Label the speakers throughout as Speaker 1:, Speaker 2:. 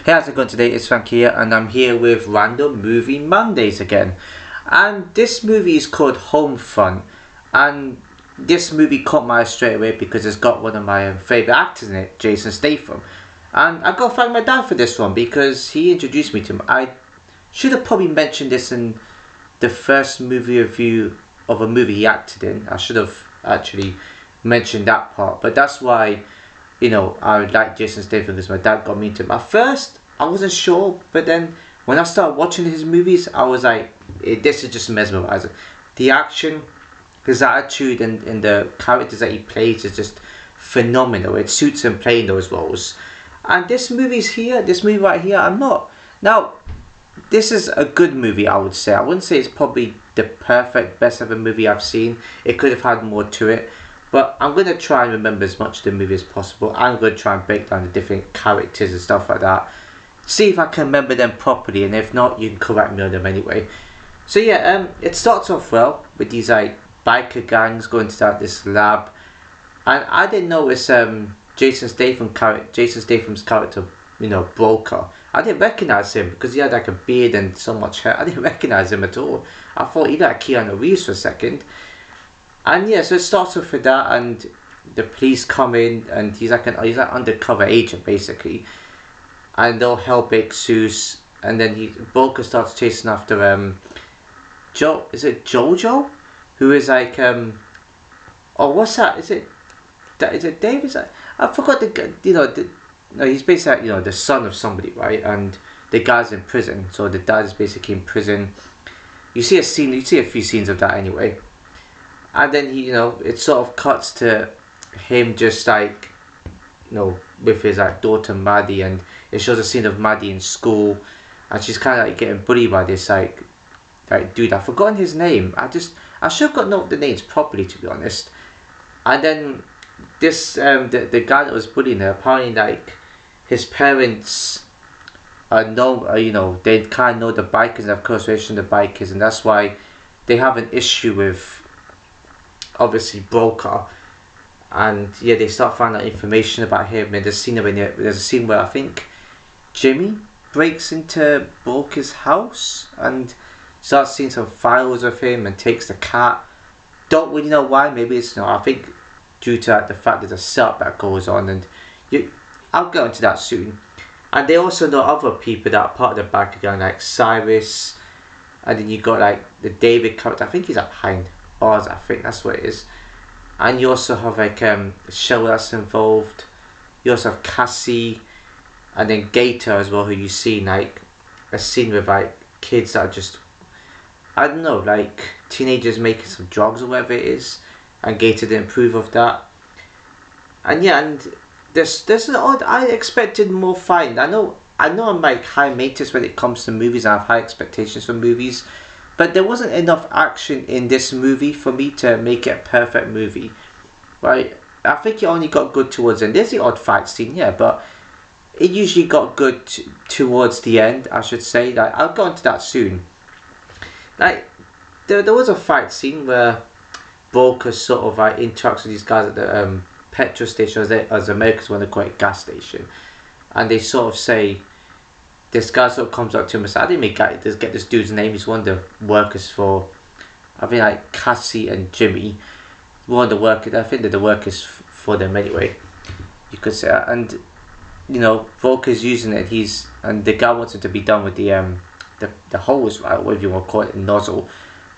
Speaker 1: Hey, how's it going today? It's Frank here, and I'm here with Random Movie Mondays again. And this movie is called Homefront, and this movie caught my eye straight away because it's got one of my favourite actors in it, Jason Statham. And I got to thank my dad for this one because he introduced me to him. I should have probably mentioned this in the first movie review of a movie he acted in. I should have actually mentioned that part, but that's why, I like Jason Statham because my dad got me into him. At first, I wasn't sure, but then when I started watching his movies, I was like, this is just mesmerizing. The action, his attitude, and the characters that he plays is just phenomenal. It suits him playing those roles. And this movie right here, now, this is a good movie, I would say. I wouldn't say it's probably the perfect, best ever movie I've seen. It could have had more to it. But I'm going to try and remember as much of the movie as possible. I'm going to try and break down the different characters and stuff like that. See if I can remember them properly. And if not, you can correct me on them anyway. So yeah, it starts off well with these like biker gangs going to this lab. And I didn't know it's Jason Statham's character, Broker. I didn't recognize him because he had like a beard and so much hair. I didn't recognize him at all. I thought he looked like Keanu Reeves for a second. And yeah, so it starts off with that, and the police come in, and he's like undercover agent basically, and they'll help Exus, and then Broker starts chasing after Jojo, who is like what's that? Is it David? I forgot no, he's basically the son of somebody, right? And the guy's in prison, so the dad is basically in prison. You see a few scenes of that anyway. And then it sort of cuts to him just like, with his like daughter Maddie, and it shows a scene of Maddie in school, and she's kind of like getting bullied by this like dude. I've forgotten his name. I should have got note the names properly, to be honest. And then this the guy that was bullying her, apparently like his parents they kind of know the bikers and have close relation to the bikers, and that's why they have an issue with obviously Broker. And yeah, they start finding out information about him. And there's a scene where I think Jimmy breaks into Broker's house and starts seeing some files of him and takes the cat. Don't really know why. Maybe it's I think due to the fact there's a setup that goes on, and I'll go into that soon. And they also know other people that are part of the biker gang, like Cyrus, and then you got like the David character. I think he's behind bars. I think that's what it is. And you also have like Shell that's involved. You also have Cassie, and then Gator as well, who you see in like a scene with like kids that are just, I don't know, like teenagers making some drugs or whatever it is, and Gator didn't approve of that. And yeah, and there's an odd. I expected more fighting. I know I'm like high maintenance when it comes to movies. I have high expectations for movies, but there wasn't enough action in this movie for me to make it a perfect movie, right? I think it only got good towards the end. There's the odd fight scene, yeah, but it usually got good towards the end, I should say. Like, I'll go into that soon. Like, there was a fight scene where Broker sort of like interacts with these guys at the petrol station, as Americans want to call it, gas station, and they sort of say, this guy sort of comes up to him and says, I didn't get this dude's name. He's one of the workers for, I think like Cassie and Jimmy. One of the workers, I think they're the workers for them anyway. You could say that. And Broker's using it. And the guy wants it to be done with the hose, right? Whatever you want to call it, nozzle.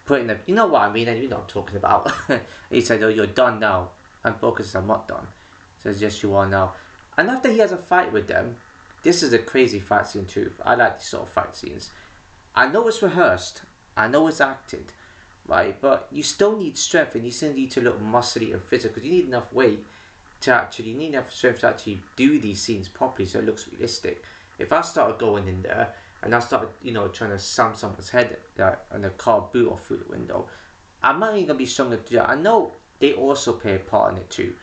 Speaker 1: Putting the, you know what I mean, and you know what I'm talking about. He said, oh, you're done now. And Broker says, I'm not done. Says, yes, you are now. And after he has a fight with them, this is a crazy fight scene too. I like these sort of fight scenes. I know it's rehearsed. I know it's acted. Right? But you still need strength, and you still need to look muscly and physical. Because you need enough weight you need enough strength to actually do these scenes properly so it looks realistic. If I started going in there and I started, trying to slam someone's head and a car boot off through the window, I'm not even going to be strong enough to do that. I know they also play a part in it too.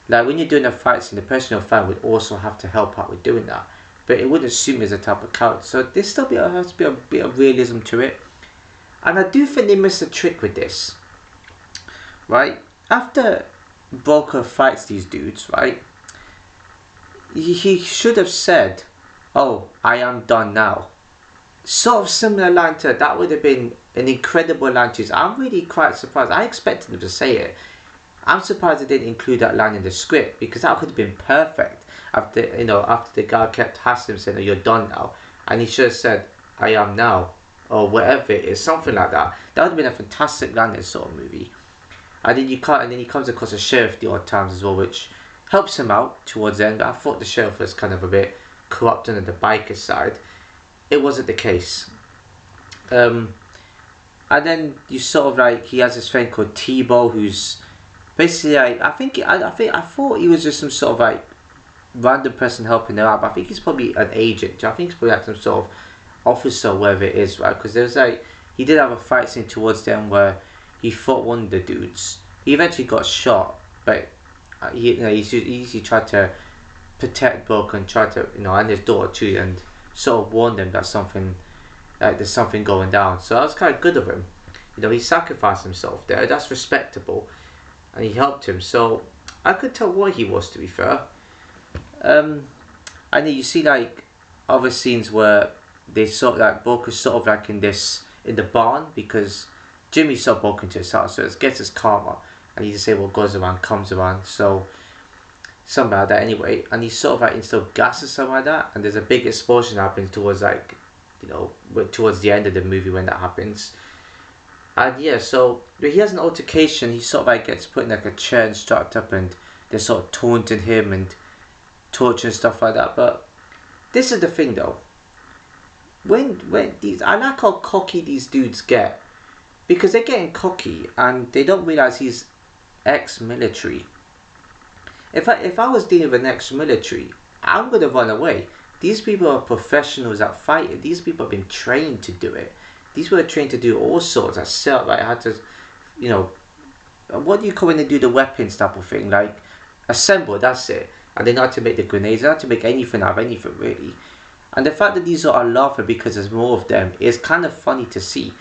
Speaker 1: Like when you're doing a fight scene, the person you're fighting would also have to help out with doing that. But it wouldn't suit me as a type of character. So there still has to be a bit of realism to it. And I do think they missed a trick with this. Right? After Broker fights these dudes, right? He should have said, "Oh, I am done now." Sort of similar line to that would have been an incredible line to use. I'm really quite surprised. I expected them to say it. I'm surprised they didn't include that line in the script, because that could have been perfect. After the guy kept hassling him saying, "Oh, you're done now," and he should have said, "I am now," or whatever it is, something like that. That would have been a fantastic line in this sort of movie. And then he comes across a sheriff the odd times as well, which helps him out towards the end. I thought the sheriff was kind of a bit corrupt on the biker side. It wasn't the case. And then you sort of like, he has this friend called Tebow, who's basically like, I thought he was just some sort of like random person helping him out, but I think he's probably an agent. I think he's probably like some sort of officer, whatever it is, right? Because there's like, he did have a fight scene towards the end where he fought one of the dudes. He eventually got shot, but he tried to protect Book and tried to, and his daughter too, and sort of warned them that there's something going down. So that was kind of good of him. He sacrificed himself there. That's respectable, and he helped him. So I could tell why he was, to be fair. And then you see like other scenes where they sort of like Book is sort of like in the barn, because Jimmy sort of broke into his house, so it gets his karma, and he just say what goes around comes around. So something like that anyway, and he sort of like instilled gas or something like that, and there's a big explosion happening towards like, towards the end of the movie when that happens. And yeah, so he has an altercation. He sort of like gets put in like a chair and strapped up, and they're sort of taunting him and torture and stuff like that. But this is the thing though, when I like how cocky these dudes get, because they're getting cocky and they don't realize he's ex-military. If I was dealing with an ex-military, I'm gonna run away. These people are professionals at fighting. These people have been trained to do it. These people are trained to do all sorts of stuff. Like how to, what do you call when they do the weapons type of thing? Like assemble. That's it. And they know how to make the grenades. They know how to make anything out of anything really. And the fact that these are laughing because there's more of them is kind of funny to see.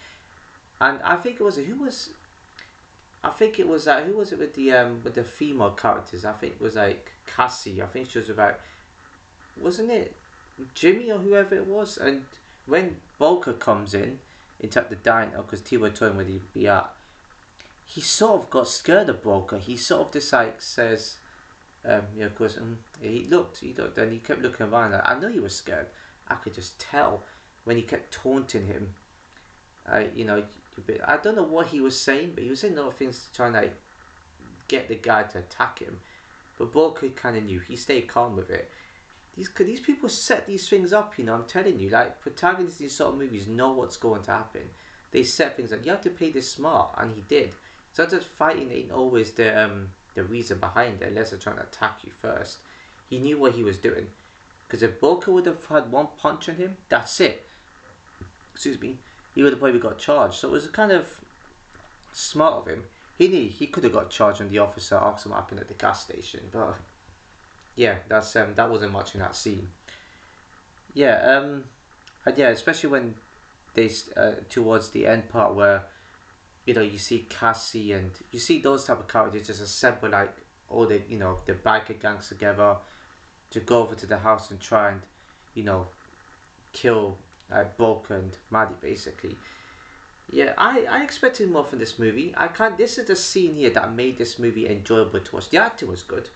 Speaker 1: And I think it was who was it with the female characters? I think it was like Cassie. I think she was about, wasn't it Jimmy or whoever it was? And when Bulker comes into the diner, because T-Boy told him where he'd be at, he sort of got scared of Bulker. He sort of just like says, of course, he looked, and he kept looking around. Like, I know he was scared. I could just tell when he kept taunting him. I don't know what he was saying, but he was saying a lot of things to try and like get the guy to attack him. But Bulker kind of knew. He stayed calm with it. These people set these things up, I'm telling you. Like, protagonists in these sort of movies know what's going to happen. They set things up. You have to play this smart, and he did. Sometimes fighting ain't always the reason behind it, unless they're trying to attack you first. He knew what he was doing. Because if Bulker would have had one punch on him, that's it. Excuse me. He would have probably got charged. So it was kind of smart of him. He knew he could have got charged when the officer asked him what happened at the gas station. But yeah, that wasn't much in that scene. Yeah, and yeah, especially when they towards the end part where you see Cassie and you see those type of characters just assemble like all the the biker gangs together to go over to the house and try and kill Bulk and Maddie basically. Yeah, I expected more from this movie. This is the scene here that made this movie enjoyable to watch. The acting was good.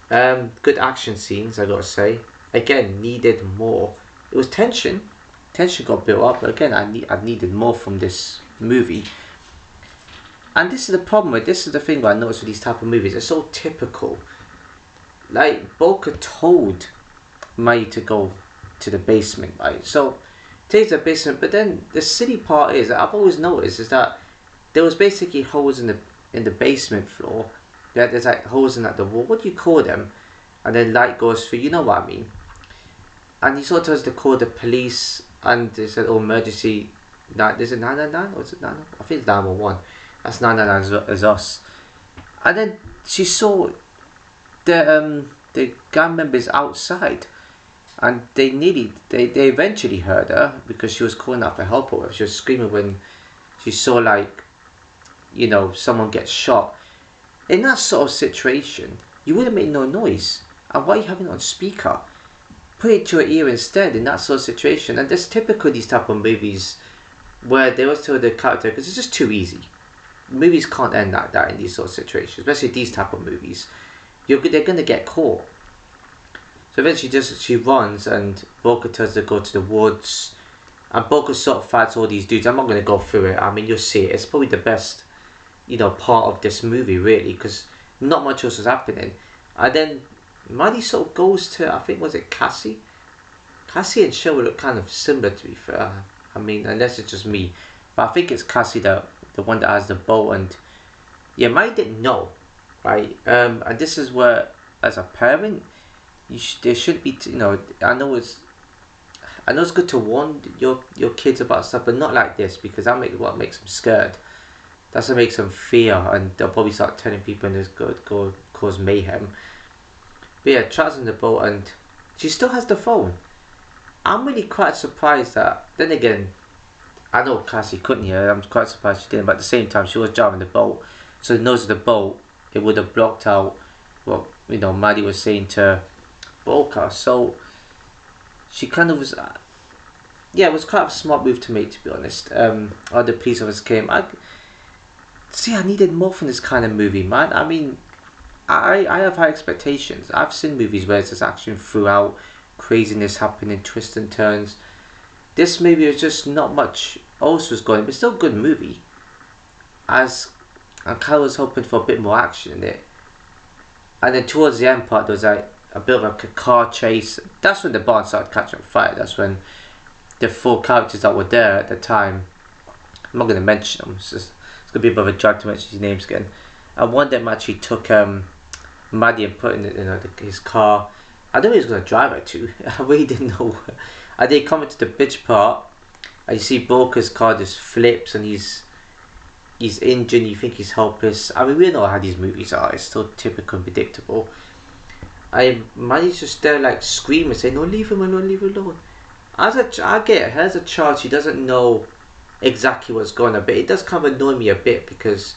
Speaker 1: Good action scenes, I gotta say. Again, needed more. It was tension. Tension got built up, but again, I needed more from this movie. And this is the problem with this is the thing I noticed with these type of movies. They're so typical. Like Bulker told Maddie to go to the basement, right? So takes the basement, but then the silly part is that I've always noticed is that there was basically holes in the basement floor. There's like holes in the wall. What do you call them? And then light goes through. You know what I mean? And he sort of has to call the police, and they said, "Oh, emergency." Is it 999 or is it 9? I think it's 911. That's 999 as us. And then she saw the gang members outside, and they eventually heard her because she was calling out for help, or she was screaming when she saw like someone get shot. In that sort of situation, you wouldn't make no noise. And why are you having it on speaker? put it to her ear instead in that sort of situation. And that's typical these type of movies where they always tell the character, because it's just too easy. Movies can't end like that in these sort of situations, especially these type of movies. They're going to get caught. So eventually she runs, and Boca tells her to go to the woods, and Boca sort of fights all these dudes. I'm not going to go through it. I mean, you'll see it. It's probably the best, part of this movie, really, because not much else is happening. And then Maddie sort of goes to, I think, was it Cassie? Cassie and Cheryl look kind of similar, to be fair. I mean, unless it's just me. But I think it's Cassie, the one that has the bow. And yeah, Maddie didn't know, right? And this is where, as a parent, there should be, I know it's good to warn your kids about stuff, but not like this, because what makes them scared. That's what makes them fear, and they'll probably start telling people, and it's go cause mayhem. But yeah, Travis in the boat, and she still has the phone. I'm really quite surprised that. Then again, I know Cassie couldn't hear. I'm quite surprised she didn't. But at the same time, she was driving the boat, so the nose of the boat, it would have blocked out what Maddie was saying to Boca. So she kind of was. Yeah, it was quite a smart move to make, to be honest. Or the police officers came. I needed more from this kind of movie, man. I mean, I have high expectations. I've seen movies where there's action throughout, craziness happening, twists and turns. This movie was just not much else was going, but still a good movie. I kind of was hoping for a bit more action in it. And then towards the end part, there was like a bit of a car chase. That's when the barn started catching fire. That's when the 4 characters that were there at the time, I'm not going to mention them. It's going to be a bit of a drag to mention his names again. And one of them actually took Maddie and put in his car. I don't know who he was going to drive it to. I really didn't know. And they come into the bitch part, and you see Boca's car just flips, and he's injured, and you think he's helpless. I mean, we know how these movies are. It's so typical and predictable. Maddie's just there like screaming, saying, "No, leave him alone, leave him alone." I get it. As a child, she doesn't know exactly what's going on, but it does kind of annoy me a bit, because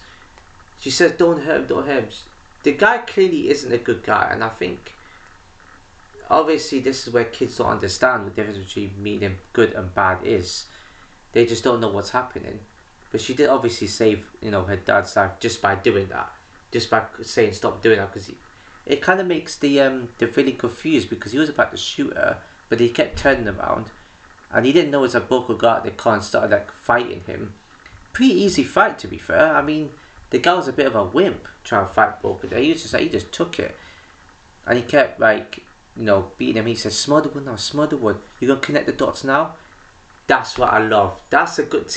Speaker 1: she says, "Don't hurt him, don't hurt him." The guy clearly isn't a good guy, and I think obviously this is where kids don't understand the difference between meaning good and bad is. They just don't know what's happening. But she did obviously save her dad's life just by doing that, just by saying stop doing that, because it kind of makes the villain confused, because he was about to shoot her, but he kept turning around, and he didn't know it was a Boca got the car and started like fighting him. Pretty easy fight, to be fair. I mean, the guy was a bit of a wimp trying to fight Boca there. He just took it, and he kept beating him. He said, "Smother the wood now, smother the wood. You're gonna connect the dots now." That's what I love. That's a good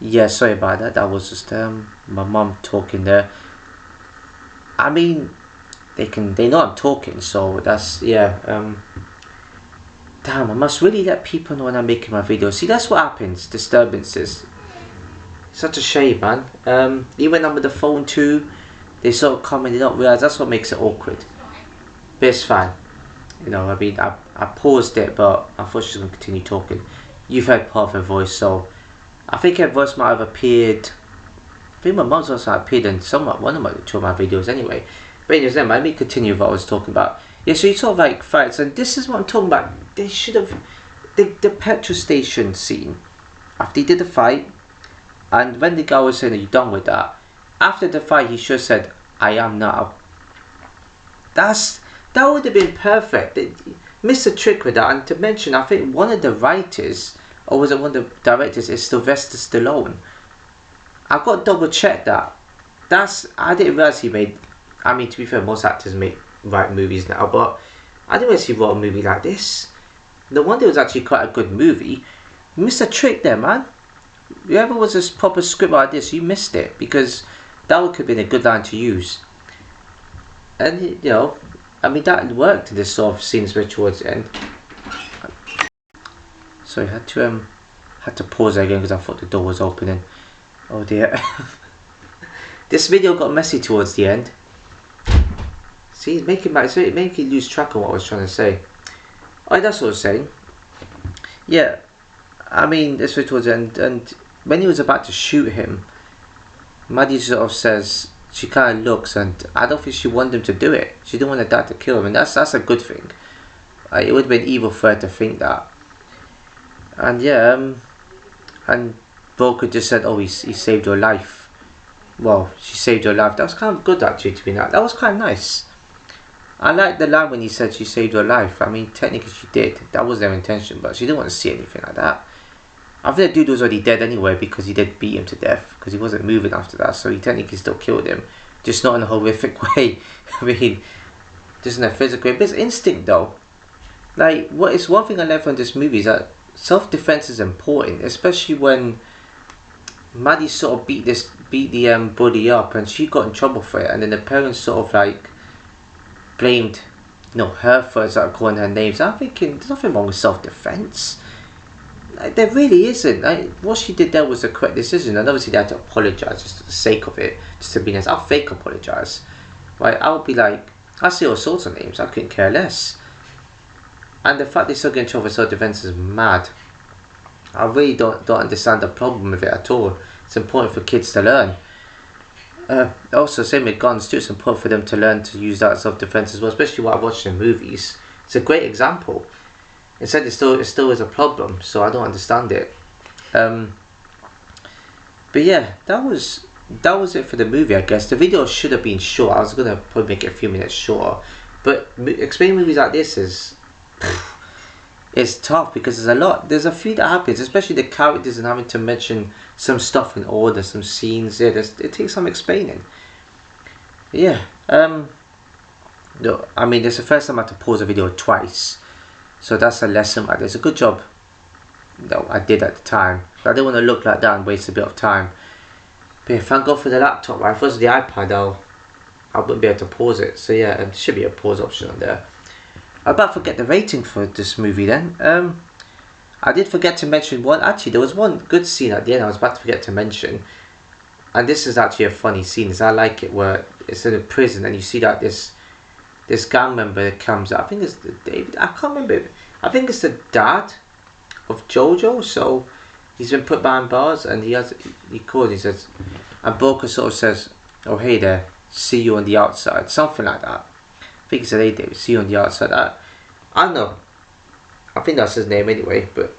Speaker 1: yeah, sorry about that. That was just my mum talking there. I mean, they know I'm talking, so that's Damn, I must really let people know when I'm making my videos. See, that's what happens. Disturbances. Such a shame, man. Even when I'm with the phone too, they sort of come and they don't realise. That's what makes it awkward. But it's fine. I mean, I paused it, but I thought she was going to continue talking. You've heard part of her voice, so I think her voice might have appeared. I think my mum's voice might have appeared in one of my 2 of my videos anyway. But anyways, then let me continue what I was talking about. Yeah, so you sort of like fights, and this is what I'm talking about. They should have the petrol station scene after he did the fight, and when the guy was saying, "Are you done with that?" After the fight, he should have said, "I am now." That would have been perfect. They missed a trick with that. And to mention, I think one of the writers, or was it one of the directors, is Sylvester Stallone. I've got to double check that. I didn't realise he made. I mean, to be fair, most actors write movies now, but I didn't realise he wrote a movie like this. No wonder it was actually quite a good movie. You missed a trick there, man. Whoever was a proper script like this, you missed it, because that could have been a good line to use. And I mean, that worked in this sort of scene towards the end. So I had to pause again because I thought the door was opening. Oh dear. This video got messy towards the end. See, it made me lose track of what I was trying to say. Oh, that's what I was saying. Yeah, I mean, this was towards the end, and when he was about to shoot him, Maddie sort of says, she kind of looks, and I don't think she wanted him to do it. She didn't want her dad to kill him, and that's a good thing. It would have been evil for her to think that. And yeah, and Broker just said, "Oh, he saved your life." Well, she saved your life. That was kind of good actually, to be honest. That was kind of nice. I like the line when he said she saved your life. I mean, technically she did. That was their intention, but she didn't want to see anything like that. I think the dude was already dead anyway, because he did beat him to death, because he wasn't moving after that, so he technically still killed him, just not in a horrific way. I mean, just in a physical way. But it's instinct though. Like, it's one thing I learned from this movie is that self-defense is important, especially when Maddie sort of beat the bully up, and she got in trouble for it, and then the parents sort of like blamed, her for calling her names. I'm thinking there's nothing wrong with self-defense. Like, there really isn't. Like, what she did there was the correct decision, and obviously they had to apologise just for the sake of it, just to be nice. I'll fake apologise, right? I'll be like, I see all sorts of names. I couldn't care less. And the fact they still get in trouble for self-defense is mad. I really don't understand the problem with it at all. It's important for kids to learn. Also, same with guns too. It's important for them to learn to use that self-defense as well, especially what I watched in movies. It's a great example. Instead, it still is a problem, so I don't understand it. But yeah, that was it for the movie, I guess. The video should have been short. I was gonna probably make it a few minutes shorter, but explaining movies like this is it's tough, because there's a few that happens, especially the characters, and having to mention some stuff in order, some scenes. Yeah, it takes some explaining. Yeah. No, I mean, it's the first time I had to pause a video twice. So that's a lesson. Like, it's a good job that I did at the time. I didn't want to look like that and waste a bit of time. But yeah, thank God for the laptop. Right? If it was the iPad, I wouldn't be able to pause it. So yeah, there should be a pause option on there. I about forget the rating for this movie then. I did forget to mention one. Actually, there was one good scene at the end I was about to forget to mention. And this is actually a funny scene. I like it, where it's in a prison and you see that this gang member that comes up. I think it's David. I can't remember. I think it's the dad of Jojo. So he's been put behind bars, and he calls. He says, and Boca sort of says, "Oh, hey there, see you on the outside," something like that. I think he said, "Hey David, see you on the outside." I don't know. I think that's his name anyway. But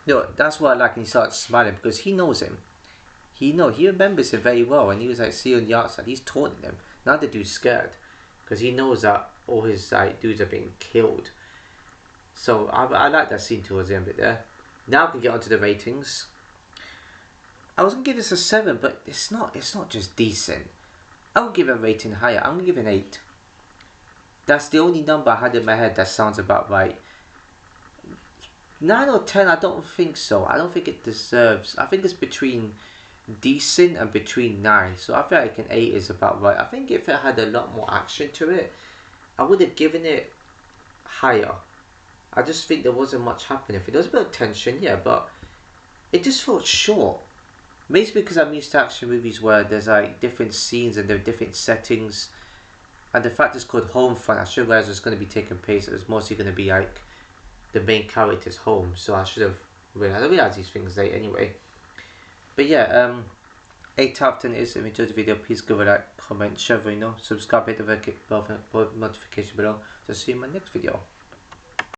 Speaker 1: that's what I like. And he starts smiling because he knows him. He remembers him very well, and he was like, "See you on the outside." He's taunting him. Now the dude's scared, because he knows that all his dudes are being killed. So I like that scene towards the end of it there. Now we can get onto the ratings. I was going to give this a 7, but it's not just decent. I would give it a rating higher. I'm going to give it an 8. That's the only number I had in my head that sounds about right. 9 or 10, I don't think so. I don't think it deserves. I think it's between decent and between 9. So I feel like an 8 is about right. I think if it had a lot more action to it, I would have given it higher. I just think there wasn't much happening. There was a bit of tension, yeah, but it just felt short. Maybe because I'm used to action movies where there's like different scenes and there are different settings. And the fact it's called Homefront, I should realize it's going to be taking place. It was mostly going to be like the main character's home. So I should have realized. I realized these things late anyway. But yeah, 8 out of 10 is. If you enjoyed the video, please give a like, comment, share, subscribe, hit the bell notification below. So see you in my next video.